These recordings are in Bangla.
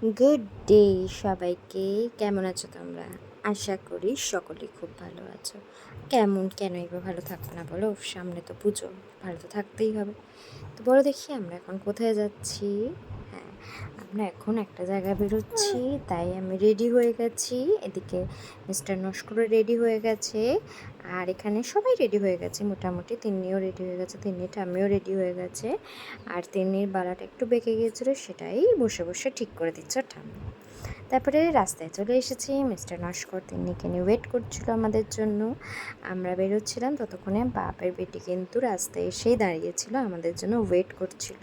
গুড ডে সবাইকে। কেমন আছো তোমরা? আশা করি সকলেই খুব ভালো আছো। কেনই বা ভালো থাকবো না বলো? সামনে তো পুজো, ভালো তো থাকতেই হবে। তো বলো দেখি আমরা এখন কোথায় যাচ্ছি? হ্যাঁ, আমরা এখন একটা জায়গায় বেরোচ্ছি, তাই আমি রেডি হয়ে গেছি। এদিকে মিস্টার নস্করও রেডি হয়ে গেছে, আর এখানে সবাই রেডি হয়ে গেছে মোটামুটি। তিন্নিও রেডি হয়ে গেছে, তিন্নি ঠাম্মিও রেডি হয়ে গেছে। আর তিন্নির বালাটা একটু বেঁকে গিয়েছিলো, সেটাই বসে বসে ঠিক করে দিচ্ছে ঠাম্মি। তারপরে রাস্তায় চলে এসেছি। মিস্টার নস্কর তিন্নিকে নিয়ে ওয়েট করছিল আমাদের জন্য। আমরা বেরোচ্ছিলাম, ততক্ষণে বাপের বেটি কিন্তু রাস্তায় এসেই দাঁড়িয়েছিল, আমাদের জন্য ওয়েট করছিল।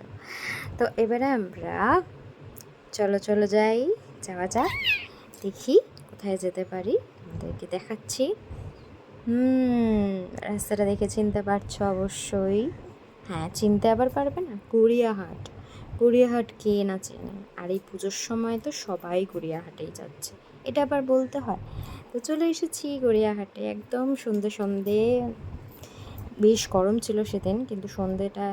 তো এবারে আমরা চলো যাওয়া যাক, দেখি কোথায় যেতে পারি, আমাদেরকে দেখাচ্ছি। রাস্তাটা দেখে চিনতে পারছো অবশ্যই। হ্যাঁ, চিনতে আবার পারবে না? গড়িয়াহাট। গড়িয়াহাট কে না চেনে? আর এই পুজোর সময় তো সবাই গড়িয়াহাটেই যাচ্ছে, এটা আবার বলতে হয়। তো চলে এসেছি গড়িয়াহাটে, একদম সন্ধে। বেশ গরম ছিল সেদিন, কিন্তু সন্ধেটা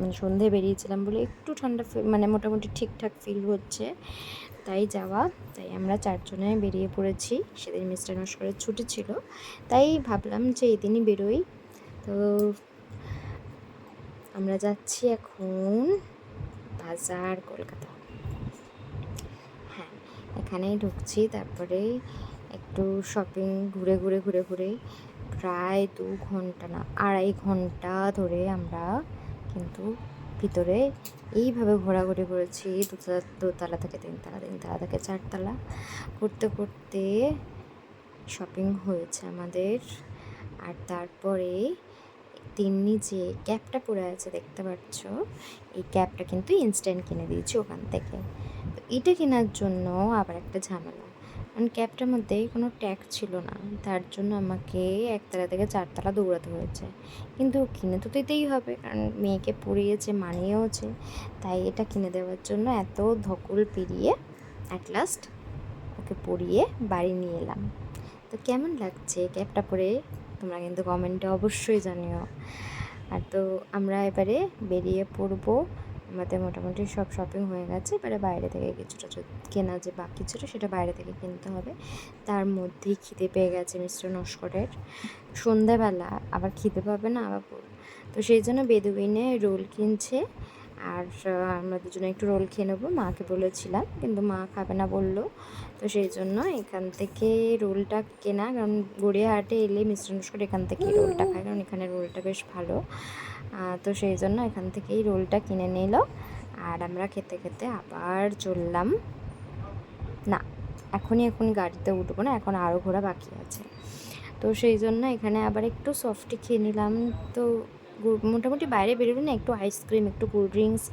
মানে সন্ধে বেরিয়েছিলাম বলে একটু ঠান্ডা মানে মোটামুটি ঠিকঠাক ফিল হচ্ছে, তাই আমরা চারজনে বেরিয়ে পড়েছি। সেদিন মিস্টার নস্করের ছুটি ছিল, তাই ভাবলাম যে এই দিনই বেরোই। তো আমরা যাচ্ছি এখন বাজার, কলকাতা। হ্যাঁ, এখানেই ঢুকছি। তারপরে একটু শপিং ঘুরে প্রায় 2.5 ঘন্টা ধরে আমরা কিন্তু ভিতরে এইভাবে ঘোরাঘুরি করেছি। দোতলা থেকে তিনতলা, তিনতলা থেকে চারতলা করতে শপিং হয়েছে আমাদের। আর তারপরে তিন্নি যে ক্যাপটা পরে আছে দেখতে পাচ্ছ, এই ক্যাপটা কিন্তু ইনস্ট্যান্ট কিনে দিয়েছি ওখান থেকে। তো এটা কেনার জন্য আবার একটা ঝামেলা, কারণ ক্যাপটার মধ্যে কোনো ট্যাগ ছিল না, তার জন্য আমাকে 1তলা থেকে 4তলা দৌড়াতে হয়েছে। কিন্তু কিনে তো দিতেই হবে, কারণ মেয়েকে পরিয়েছে, মানিয়েওছে, তাই এটা কিনে দেওয়ার জন্য এত ধকল পেরিয়ে অ্যাট লাস্ট ওকে পরিয়ে বাড়ি নিয়ে এলাম। তো কেমন লাগছে ক্যাপটা পরে তোমরা কিন্তু কমেন্টে অবশ্যই জানিও। আর তো আমরা এবারে বেরিয়ে পড়বো। আমাদের মোটামুটি সব শপিং হয়ে গেছে, এবারে বাইরে থেকে কিছুটা কেনা যে বাকি ছিল সেটা বাইরে থেকে কিনতে হবে। তার মধ্যেই খিদে পেয়ে গেছে মিস্টার নস্করের। সন্ধ্যাবেলা আবার খিদে পাবে না আবার? তো সেই জন্য বেদুইনে রোল কিনছে, আর আমরা দুজনে একটু রোল খেয়ে নেবো। মাকে বলেছিলাম, কিন্তু মা খাবে না বললো। তো সেই জন্য এখান থেকে রোলটা কেনা, কারণ গড়িয়াহাটে এলে মিস্টার নস্কর এখান থেকেই রোলটা খায়, কারণ এখানে রোলটা বেশ ভালো। তো সেই জন্য এখান থেকেই রোলটা কিনে নিল। আর আমরা খেতে আবার চললাম। না, এখন গাড়িতে উঠবো না, এখন আরও ঘোরা বাকি আছে। তো সেই জন্য এখানে আবার একটু সফটি খেয়ে নিলাম। তো মোটামুটি বাইরে বেরোলে না একটু আইসক্রিম, একটু কোল্ড ড্রিঙ্কস,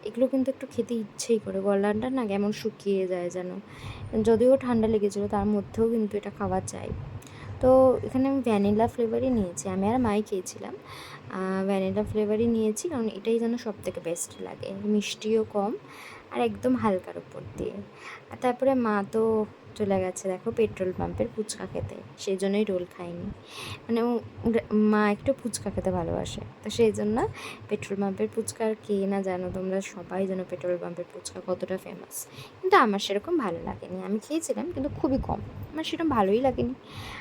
এগুলো কিন্তু একটু খেতে ইচ্ছেই করে। গলাটা না কেমন শুকিয়ে যায় যেন, যদিও ঠান্ডা লেগেছিলো তার মধ্যেও কিন্তু এটা খাওয়া চাই। তো এখানে আমি ভ্যানিলা ফ্লেভারই নিয়েছি, আমি আর মাই খেয়েছিলাম। ভ্যানিলা ফ্লেভারই নিয়েছি, কারণ এটাই যেন সব থেকে বেস্ট লাগে, মিষ্টিও কম আর একদম হালকার উপর দিয়ে। আর তারপরে মা তো চলে গেছে দেখো পেট্রোল পাম্পের ফুচকা খেতে, সেই জন্যই রোল খাইনি। মানে মা একটু ফুচকা খেতে ভালোবাসে, তো সেই জন্য পেট্রোল পাম্পের ফুচকা আর কে না জানো তোমরা সবাই জানো পেট্রোল পাম্পের ফুচকা কতটা ফেমাস। কিন্তু আমার সেরকম ভালো লাগেনি, আমি খেয়েছিলাম কিন্তু খুবই কম, আমার সেরকম ভালোই লাগেনি।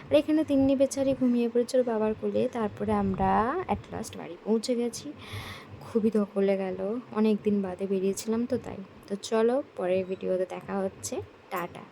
আর এখানে তিন্নি বেচারি ঘুমিয়ে পড়েছিল বাবার কোলে। তারপরে আমরা অ্যাট লাস্ট বাড়ি পৌঁছে গেছি। খুবই ধকলে গেল, অনেক দিন বাদে বেরিয়েছিলাম তো তাই। তো চলো পরের ভিডিওতে দেখা হচ্ছে, টাটা।